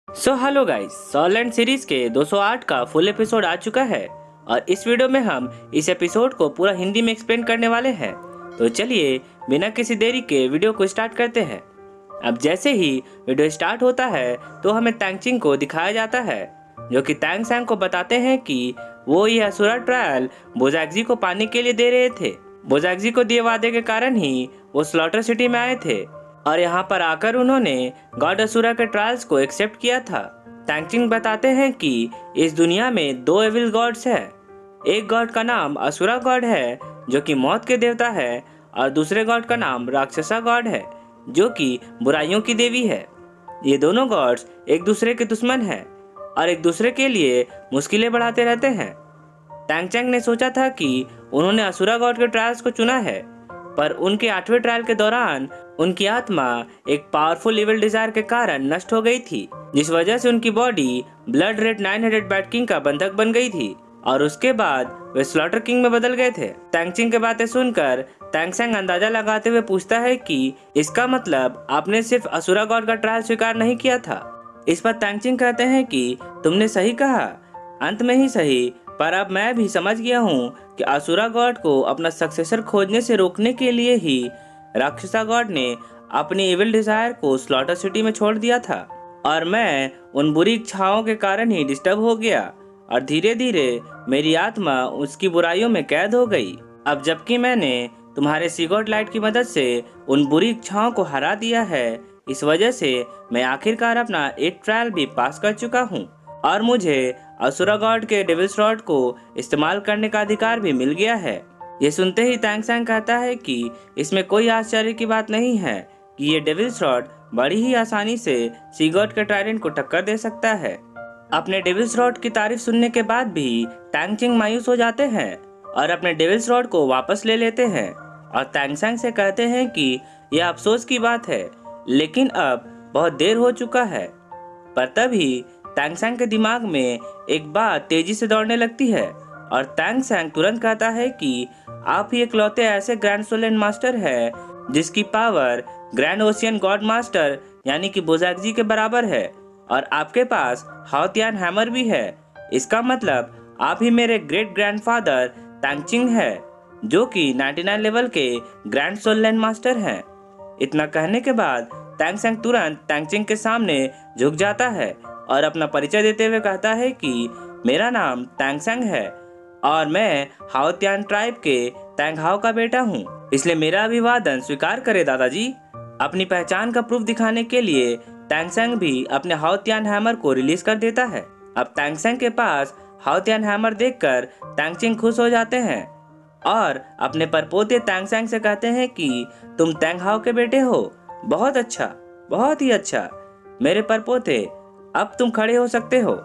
Hello guys, सॉलैंड series के 208 का full episode आ चुका है और इस वीडियो में हम इस एपिसोड को पूरा हिंदी में एक्सप्लेन करने वाले हैं। तो चलिए बिना किसी देरी के वीडियो को स्टार्ट करते हैं। अब जैसे ही वीडियो स्टार्ट होता है तो हमें तैंगचिंग को दिखाया जाता है, जो कि तैंग सैंग को बताते हैं कि वो ये असुरा ट्रायल बोजाक्जी को पाने के लिए दे रहे थे। बोजाक्जी को दिए वादे के कारण ही वो स्लॉटर सिटी में आए थे और यहाँ पर आकर उन्होंने गॉड असुरा के ट्रायल्स को एक्सेप्ट किया था। तैंगचिंग बताते हैं कि इस दुनिया में दो एविल गॉड्स हैं। एक गॉड का नाम असुरा गॉड है, जो कि मौत के देवता है, और दूसरे गॉड का नाम राक्षसा गॉड है, जो कि बुराइयों की देवी है। ये दोनों गॉड्स एक दूसरे के दुश्मन हैं और एक दूसरे के लिए मुश्किलें बढ़ाते रहते हैं। तैंगचिंग ने सोचा था कि उन्होंने असुरा गॉड के ट्रायल्स को चुना है, पर उनके 8वें ट्रायल के दौरान उनकी आत्मा एक पावरफुल इविल डिजायर के कारण नष्ट हो गई थी, जिस वजह से उनकी body blood red 900 bat king का बंधक बन गई थी और उसके बाद वे स्लॉटर किंग में बदल गए थे। तैंगचिंग की बातें सुनकर तैंगसैंग अंदाजा लगाते हुए पूछता है कि इसका मतलब आपने सिर्फ असुरा गॉड का ट्रायल स्वीकार नहीं किया था। इस पर तैंगचिंग कहते हैं कि तुमने सही कहा, अंत में ही सही, पर अब मैं भी समझ गया हूँ कि असुरा गॉड को अपना सक्सेसर खोजने से रोकने के लिए ही राक्षसा गॉड ने अपनी इविल डिजायर को स्लॉटर सिटी में छोड़ दिया था और मैं उन बुरी इच्छाओं के कारण ही डिस्टर्ब हो गया और धीरे धीरे मेरी आत्मा उसकी बुराइयों में कैद हो गई। अब जबकि मैंने तुम्हारे सीगॉट लाइट की मदद से उन बुरी इच्छाओं को हरा दिया है, इस वजह से मैं आखिरकार अपना एक ट्रायल भी पास कर चुका हूँ और मुझे असुरा गॉड के डेविल्स रॉड को इस्तेमाल करने का अधिकार भी मिल गया है। ये सुनते ही तैंगसैंग कहता है कि इसमें कोई आश्चर्य की बात नहीं है कि ये डेविल्स रॉड बड़ी ही आसानी से सीगॉट के ट्राइडेंट को टक्कर दे सकता है। अपने डेविल्स रॉड की तारीफ सुनने के बाद भी तैंगचिंग मायूस हो जाते हैं और अपने डेविल्स रॉड को वापस ले लेते हैं और तैंगसैंग से कहते हैं कि यह अफसोस की बात है, लेकिन अब बहुत देर हो चुका है। पर तभी तैंगसैंग के दिमाग में एक बात तेजी से दौड़ने लगती है और तैंगसैंग तुरंत कहता है कि आप ही इकलौते ऐसे ग्रैंड सोलेन मास्टर है जिसकी power grand ocean God master यानी कि बोजाक्जी के बराबर है और आपके पास हाओतियान हैमर भी है। इसका मतलब आप ही मेरे ग्रेट ग्रैंडफादर तैंगचिंग है, जो कि 99 लेवल के ग्रैंड सोलेन मास्टर हैं। इतना कहने के बाद तैंगसैंग तुरंत तैंगचिंग के सामने झुक जाता है और अपना परिचय देते हुए कहता है कि मेरा नाम तैंगसैंग है और मैं हाओतियान ट्राइब के तैंग हाओ का बेटा हूँ, इसलिए मेरा अभिवादन स्वीकार करे दादाजी। अपनी पहचान का प्रूफ दिखाने के लिए तैंगसैंग भी अपने हाओतियान हैमर को रिलीज कर देता है। अब तैंगसैंग के पास हाओतियान हैमर देखकर तैंगचिंग खुश हो जाते हैं और अपने परपोते तैंगसैंग से कहते हैं कि तुम तैंग हाओ के बेटे हो। बहुत अच्छा, बहुत ही अच्छा मेरे परपोते, अब तुम खड़े हो सकते हो।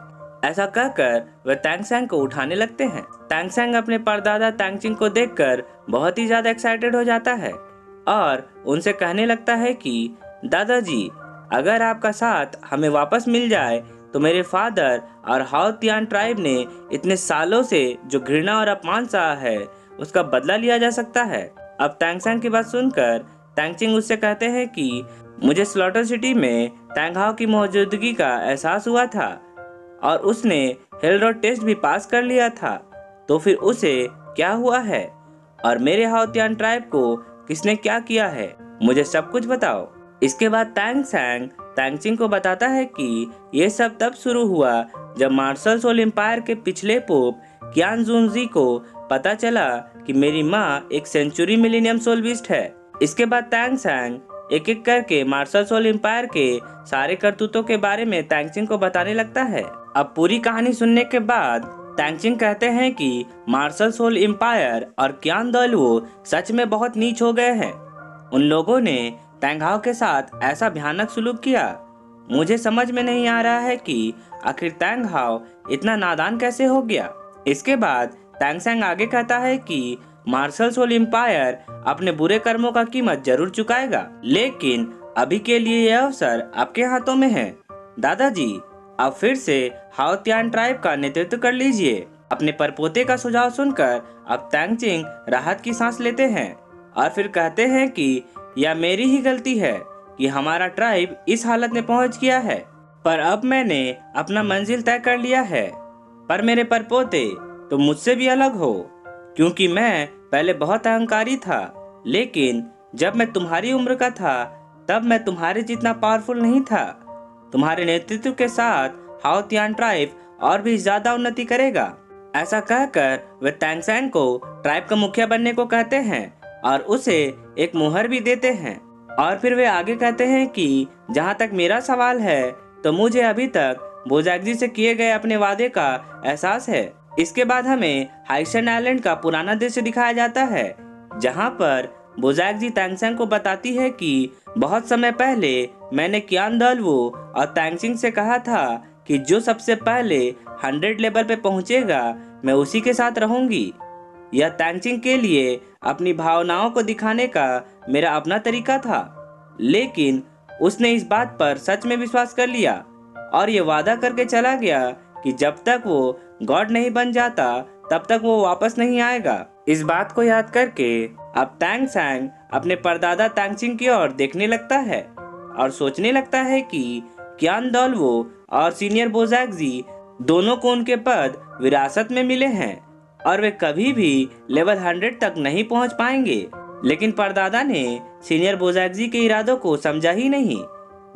ऐसा कहकर वे तैंगसैंग को उठाने लगते हैं। तैंगसैंग अपने परदादा तैंगचिंग को देखकर बहुत ही ज्यादा एक्साइटेड हो जाता है और उनसे कहने लगता है कि दादाजी, अगर आपका साथ हमें वापस मिल जाए तो मेरे फादर और हाओतियान ट्राइब ने इतने सालों से जो घृणा और अपमान सहा है उसका बदला लिया जा सकता है। अब तैंगसैंग की बात सुनकर तैंगचिंग उससे कहते हैं कि मुझे स्लॉटर सिटी में तैंग हाओ की मौजूदगी का एहसास हुआ था और उसने हेल रोड टेस्ट भी पास कर लिया था, तो फिर उसे क्या हुआ है और मेरे हाओतियान ट्राइब को किसने क्या किया है, मुझे सब कुछ बताओ। इसके बाद तैंगसैंग तैंगचिंग को बताता है कि ये सब तब शुरू हुआ जब मार्शल सोल एम्पायर के पिछले पोप क्यान जुनजी को पता चला कि मेरी माँ एक सेंचुरी मिलेनियम सोल बीस्ट है। इसके बाद तैंगसैंग एक एक करके मार्शल सोल एम्पायर के सारे करतूतों के बारे में तैंगचिंग को बताने लगता है। अब पूरी कहानी सुनने के बाद तैंगचिंग कहते हैं कि मार्शल सोल एम्पायर और क्यान दलवो सच में बहुत नीच हो गए हैं। उन लोगों ने तैंग हाओ के साथ ऐसा भयानक सुलूक किया। मुझे समझ में नहीं आ रहा है कि आखिर तैंग हाओ इतना नादान कैसे हो गया। इसके बाद तैंगसैंग आगे कहता है कि मार्शल सोल एम्पायर अपने बुरे कर्मों का कीमत जरूर चुकाएगा, लेकिन अभी के लिए यह अवसर आपके हाथों में है। दादाजी, अब फिर से हाओतियान ट्राइब का नेतृत्व कर लीजिए। अपने परपोते का सुझाव सुनकर अब तैंगचिंग राहत की सांस लेते हैं और फिर कहते हैं कि यह मेरी ही गलती है कि हमारा ट्राइब इस हालत में पहुंच गया है। पर अब मैंने अपना मंजिल तय कर लिया है। पर मेरे परपोते, तुम मुझसे भी अलग हो, क्योंकि मैं पहले बहुत अहंकारी था, लेकिन जब मैं तुम्हारी उम्र का था तब मैं तुम्हारे जितना पावरफुल नहीं था। तुम्हारे नेतृत्व के साथ हाओ तियान ट्राइब और भी ज्यादा उन्नति करेगा। ऐसा कहकर वे तैंगसैंग को ट्राइब का मुखिया बनने को कहते हैं और उसे एक मुहर भी देते हैं। और फिर वे आगे कहते हैं कि जहाँ तक मेरा सवाल है तो मुझे अभी तक बोजागजी से किए गए अपने वादे का एहसास है। इसके बाद हमें हाइशन आइलैंड का पुराना दृश्य दिखाया जाता है, जहाँ पर बोजागजी तैंगसैंग को बताती है कि बहुत समय पहले मैंने कियान दलवो और तैंगसिंग से कहा था कि जो सबसे पहले 100 लेवल पे पहुंचेगा मैं उसी के साथ रहूंगी। यह तैंगसिंग के लिए अपनी भावनाओं को दिखाने का मेरा अपना तरीका था, लेकिन उसने इस बात पर सच में विश्वास कर लिया और ये वादा करके चला गया कि जब तक वो गॉड नहीं बन जाता तब तक वो वापस नहीं आएगा। इस बात को याद करके अब तैंगसैंग अपने परदादा तैंगसिंग की ओर देखने लगता है और सोचने लगता है कि कियान दलवो और सीनियर बोजागजी दोनों को उनके पद विरासत में मिले हैं और वे कभी भी लेवल 100 तक नहीं पहुंच पाएंगे। लेकिन परदादा ने सीनियर बोजागजी के इरादों को समझा ही नहीं,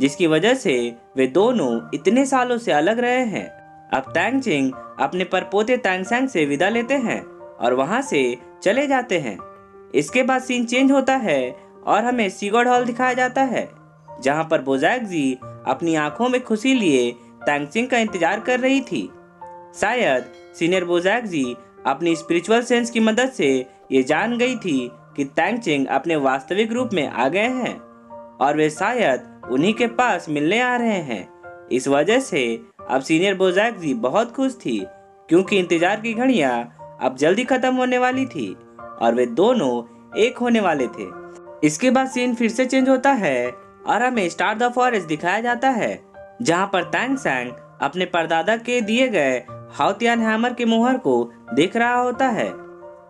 जिसकी वजह से वे दोनों इतने सालों से अलग रहे हैं। अब तैंगचिंग अपने परपोते तैंगसैंग से विदा लेते हैं और वहां से चले जाते हैं। इसके बाद सीन चेंज होता है और हमें सीगोड हॉल दिखाया जाता है, जहां पर बोजागजी अपनी आंखों में खुशी लिए तैंगचिंग का इंतजार कर रही थी। शायद सीनियर बोजागजी अपनी स्पिरिचुअल सेंस की मदद से ये जान गई थी कि तैंगचिंग अपने वास्तविक रूप में आ गए हैं और वे शायद उन्हीं के पास मिलने आ रहे हैं। इस वजह से अब सीनियर बोजागजी बहुत खुश थी, क्योंकि इंतजार की घड़ियां अब जल्दी खत्म होने वाली थी और वे दोनों एक होने वाले थे। इसके बाद सीन फिर से चेंज होता है और हमें स्टार द फॉरेस्ट दिखाया जाता है, जहां पर तैंगसैंग अपने परदादा के दिए गए हाओ तियान हैमर के मुहर को देख रहा होता है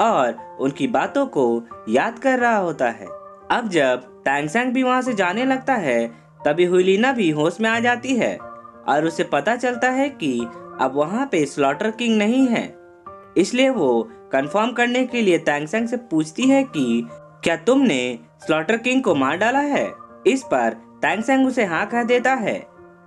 और उनकी बातों को याद कर रहा होता है। अब जब तैंगसैंग भी वहां से जाने लगता है, तभी हुईलिना भी होश में आ जाती है और उसे पता चलता है कि अब वहां पे स्लॉटर किंग नहीं है। इसलिए वो कंफर्म करने के लिए तैंगसैंग से पूछती है कि क्या तुमने स्लॉटर किंग को मार डाला है। इस पर तैंगसैंग उसे हाँ कह देता है।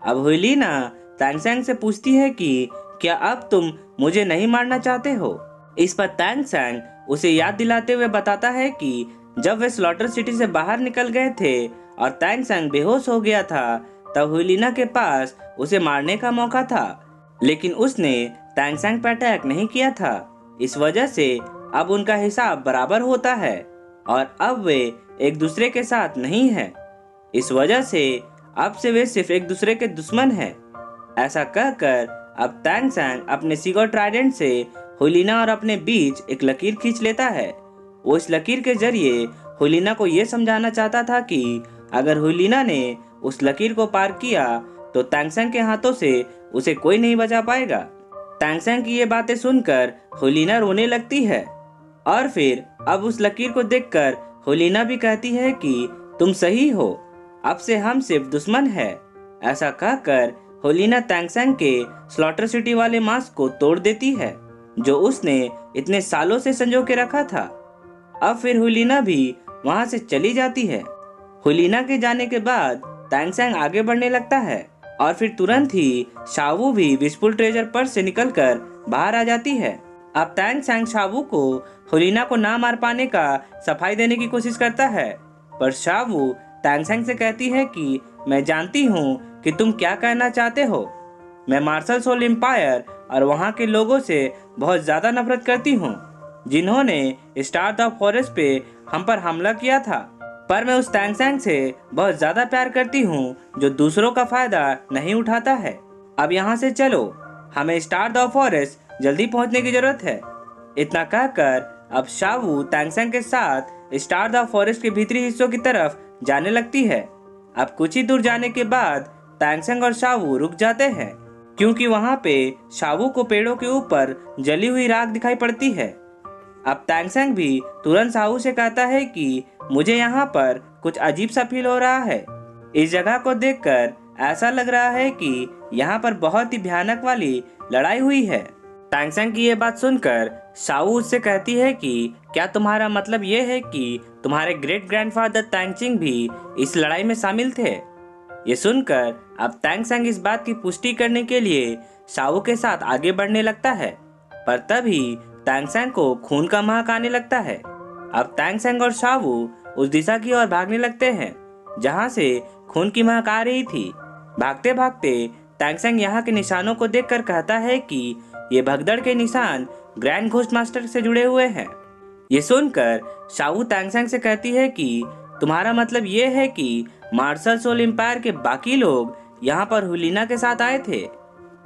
अब हुईलिना तैंगसैंग से पूछती है कि क्या अब तुम मुझे नहीं मारना चाहते हो। इस पर तैंगसैंग उसे याद दिलाते हुए बताता है कि जब वे स्लॉटर सिटी से बाहर निकल गए थे और तैंगसैंग बेहोश हो गया था, तब हुईलिना के पास उसे मारने का मौका था, लेकिन उसने तैंगसैंग पर अटैक नहीं किया था। इस वजह से अब उनका हिसाब बराबर होता है और अब वे एक दूसरे के साथ नहीं हैं। इस वजह से अब से वे सिर्फ एक दूसरे के दुश्मन हैं। ऐसा कहकर अब तैंगसैंग अपने सीगो ट्राइडेंट से हुईलिना और अपने बीच एक लकीर खींच लेता है। वो इस लकीर के जरिए हुईलिना को ये समझाना चाहता था कि अगर हुईलिना ने उस लकीर को पार किया तो तैंगसैंग के हाथों से उसे कोई नहीं बचा पाएगा। तैंगसैंग की ये बातें सुनकर हुईलिना रोने लगती है और फिर अब उस लकीर को देखकर हुईलिना भी कहती है कि तुम सही हो, अब से हम सिर्फ दुश्मन हैं। ऐसा कहकर हुईलिना तैंगसैंग के स्लॉटर सिटी वाले मास्क को तोड़ देती है, जो उसने इतने सालों से संजो के रखा था। अब फिर हुईलिना भी वहां से चली जाती है। हुईलिना के जाने के बाद तैंगसैंग आगे बढ़ने लगता है और फिर तुरंत ही शावू भी विशफुल ट्रेजर पर्स से निकलकर बाहर आ जाती है। अब तैंगसैंग शावू को हुईलिना को ना मार पाने का सफाई देने की कोशिश करता है, पर शावू तैंगसैंग से कहती है कि मैं जानती हूँ कि तुम क्या कहना चाहते हो। मैं मार्शल सोल एम्पायर और वहाँ के लोगों से बहुत ज्यादा नफरत करती हूँ, जिन्होंने स्टार द फॉरेस्ट पे हम पर हमला किया था। पर मैं उस तैंगसैंग से बहुत ज्यादा प्यार करती हूँ जो दूसरों का फायदा नहीं उठाता है। अब यहाँ से चलो, हमें स्टार द फॉरेस्ट जल्दी पहुँचने की जरूरत है। इतना कहकर अब शावू तैंगसैंग के साथ स्टार द फॉरेस्ट के भीतरी हिस्सों की तरफ जाने लगती है। अब कुछ ही दूर जाने के बाद तैंगसैंग और शावू रुक जाते हैं, क्योंकि वहाँ पे शावू को पेड़ों के ऊपर जली हुई राख दिखाई पड़ती है। अब तैंगसैंग भी तुरंत शावू से कहता है कि मुझे यहाँ पर कुछ अजीब सा फील हो रहा है। इस जगह को देखकर ऐसा लग रहा है कि यहाँ पर बहुत ही भयानक वाली लड़ाई हुई है। तांगसेंग की ये बात सुनकर शाओ उससे कहती है कि क्या तुम्हारा मतलब ये है कि तुम्हारे ग्रेट ग्रैंडफादर तांगचिंग भी इस लड़ाई में शामिल थे? ये सुनकर अब तांगसेंग इस बात की पुष्टि करने के लिए शाओ के साथ आगे बढ़ने लगता है, पर तभी तांगसेंग को खून का महक आने लगता है। अब तांगसेंग और शाओ उस दिशा की ओर भागने लगते हैं जहां से खून की महक आ रही थी। भागते भागते तांगसेंग यहाँ के निशानों को देखकर कहता है कि ये भगदड़ के निशान ग्रैंड घोस्ट मास्टर से जुड़े हुए हैं। ये सुनकर शाओ तांगसेंग से कहती है कि तुम्हारा मतलब ये है कि मार्शल सोल एम्पायर के बाकी लोग यहाँ पर हुलीना के साथ आए थे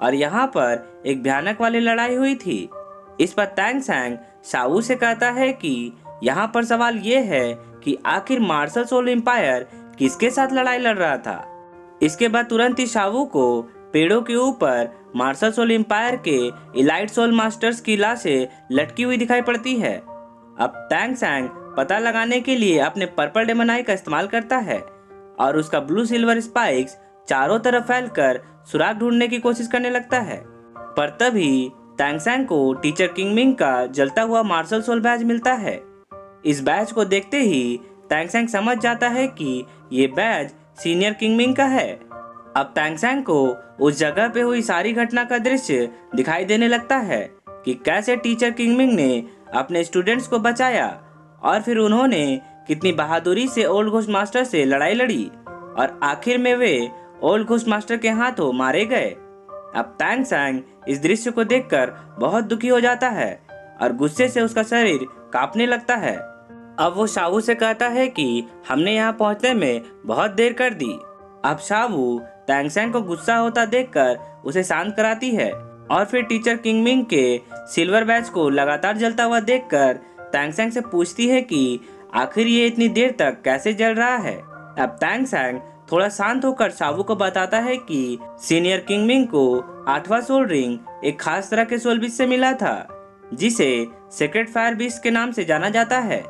और यहाँ पर एक भयानक वाली लड़ाई हुई थी। इस पर तांगसेंग शाओ से कहता है कि यहाँ पर सवाल ये है कि आखिर मार्शल सोल एम्पायर किसके साथ लड़ाई लड़ रहा था। इसके बाद तुरंत ही शाओ को पेड़ों के ऊपर मार्शल सोल एम्पायर के इलाइट सोल मास्टर्स की लाशें लटकी हुई दिखाई पड़ती है। अब तांगसेंग पता लगाने के लिए अपने पर्पल डेमन आई का इस्तेमाल करता है और उसका ब्लू सिल्वर स्पाइक्स चारों तरफ फैलकर सुराग ढूंढने की कोशिश करने लगता है। पर तभी तांगसेंग को टीचर किंगमिंग का जलता हुआ मार्शल सोल बैज मिलता है। इस बैज को देखते ही तांगसेंग समझ जाता है कि ये बैज सीनियर किंगमिंग का है। अब तांगसेंग को उस जगह पे हुई सारी घटना का दृश्य दिखाई देने लगता है कि कैसे टीचर किंगमिंग ने अपने स्टूडेंट्स को बचाया और फिर उन्होंने कितनी बहादुरी से ओल्ड घोस्ट मास्टर से लड़ाई लड़ी और आखिर में वे ओल्ड घोस्ट मास्टर के हाथों मारे गए। अब तांगसेंग इस दृश्य को देखकर बहुत दुखी हो जाता है और गुस्से से उसका शरीर कांपने लगता है। अब वो शाओ से कहता है कि हमने यहाँ पहुँचने में बहुत देर कर दी। अब शाओ तांगसेंग को गुस्सा होता देखकर उसे शांत कराती है और फिर टीचर किंगमिंग के सिल्वर बैज को लगातार जलता हुआ देखकर तांगसेंग से पूछती है कि आखिर ये इतनी देर तक कैसे जल रहा है। अब तांगसेंग थोड़ा शांत होकर शाओ को बताता है कि सीनियर किंगमिंग को 8वां सोल रिंग एक खास तरह के सोल बीस्ट से मिला था जिसे सीक्रेट फायर बीस्ट के नाम से जाना जाता है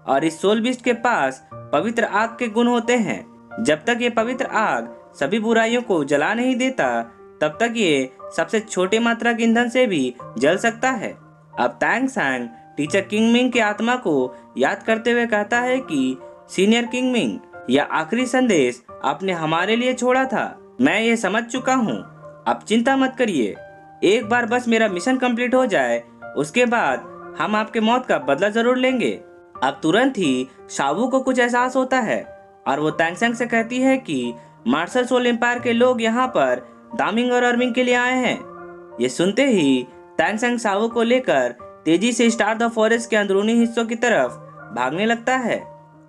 और इस सोल बीस्ट के पास पवित्र आग के गुण होते हैं। जब तक ये पवित्र आग सभी बुराइयों को जला नहीं देता तब तक ये सबसे छोटे मात्रा के ईंधन से भी जल सकता है। अब तांगसेंग टीचर किंगमिंग की आत्मा को याद करते हुए कहता है कि सीनियर किंगमिंग, यह आखिरी संदेश आपने हमारे लिए छोड़ा था। मैं ये समझ चुका हूँ, आप चिंता मत करिए। एक बार बस मेरा मिशन कंप्लीट हो जाए, उसके बाद हम आपके मौत का बदला जरूर लेंगे। अब तुरंत ही शाओ को कुछ एहसास होता है और वो तांगसेंग से कहती है कि मार्शल सोल एम्पायर के लोग यहाँ पर दामिंग और अर्मिंग के लिए आए हैं। ये सुनते ही तांगसेंग शाओ को लेकर तेजी से स्टार द फॉरेस्ट के अंदरूनी हिस्सों की तरफ भागने लगता है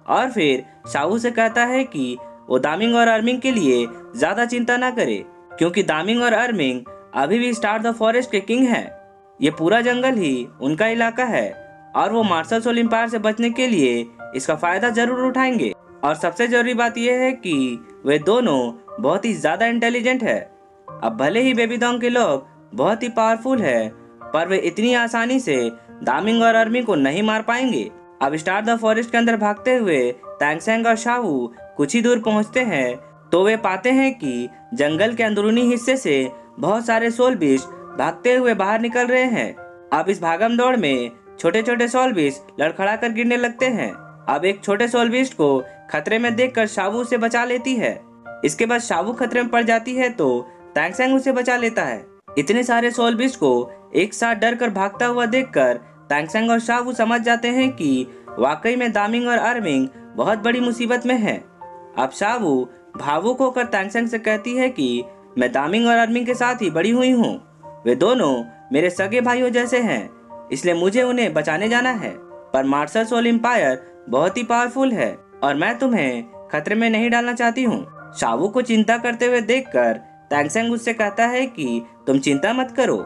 और फिर शाओ से कहता है कि वो दामिंग और अर्मिंग के लिए ज्यादा चिंता ना करे क्योंकि दामिंग और अर्मिंग अभी भी स्टार द फॉरेस्ट के किंग हैं। ये पूरा जंगल ही उनका इलाका है और वो मार्शल सोल एम्पायर से बचने के लिए इसका फायदा जरूर उठाएंगे। और सबसे जरूरी बात यह है कि वे दोनों बहुत ही ज्यादा इंटेलिजेंट है। अब भले ही बेबीडोंग के लोग बहुत ही पावरफुल है पर वे इतनी आसानी से दामिंग और अर्मिंग को नहीं मार पाएंगे। अब स्टार द फॉरेस्ट के अंदर भागते हुए तांगसेंग और शाओ कुछ ही दूर पहुंचते हैं तो वे पाते हैं कि जंगल के अंदरूनी हिस्से से बहुत सारे सोल बीस्ट भागते हुए बाहर निकल रहे हैं। अब इस भागम दौड़ में छोटे छोटे सोल बीस्ट लड़खड़ा कर गिरने लगते हैं। अब एक छोटे सोल बीस्ट को खतरे में देखकर शाओ उसे बचा लेती है। इसके बाद शाओ खतरे में पड़ जाती है तो तांगसेंग उसे बचा लेता है। इतने सारे सोल बीस्ट को एक साथ डर कर भागता हुआ देखकर तांगसेंग और शाओ समझ जाते हैं कि वाकई में दामिंग और अर्मिंग बहुत बड़ी मुसीबत में है। अब शाओ भावुक होकर तांगसेंग से कहती है कि मैं दामिंग और अर्मिंग के साथ ही बड़ी हुई हूँ। वे दोनों मेरे सगे भाइयों जैसे हैं, इसलिए मुझे उन्हें बचाने जाना है। पर मार्शल सोल एम्पायर बहुत ही पावरफुल है और मैं तुम्हें खतरे में नहीं डालना चाहती हूँ। शाओ को चिंता करते हुए देखकर तांगसेंग उससे कहता है कि तुम चिंता मत करो,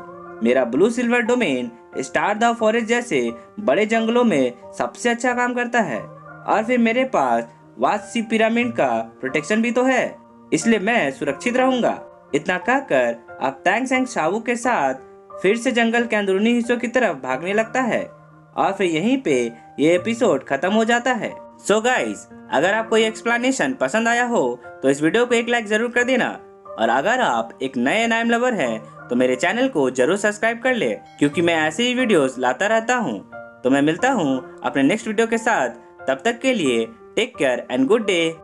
मेरा blue silver domain star the forest जैसे बड़े जंगलों में सबसे अच्छा काम करता है और फिर मेरे पास वासी पिरामिड का प्रोटेक्शन भी तो है, इसलिए मैं सुरक्षित रहूंगा। इतना कहकर अब तांगसेंग शाओ के साथ फिर से जंगल के अंदरूनी हिस्सों की तरफ भागने लगता है और फिर यहीं पे ये एपिसोड खत्म हो जाता है। सो गाइस, अगर आपको ये एक्सप्लेनेशन पसंद आया हो तो इस वीडियो को एक लाइक जरूर कर देना और अगर आप एक नए एनाइम लवर हैं तो मेरे चैनल को जरूर सब्सक्राइब कर ले, क्योंकि मैं ऐसे ही वीडियोस लाता रहता हूँ। तो मैं मिलता हूँ अपने नेक्स्ट वीडियो के साथ। तब तक के लिए take care and good day.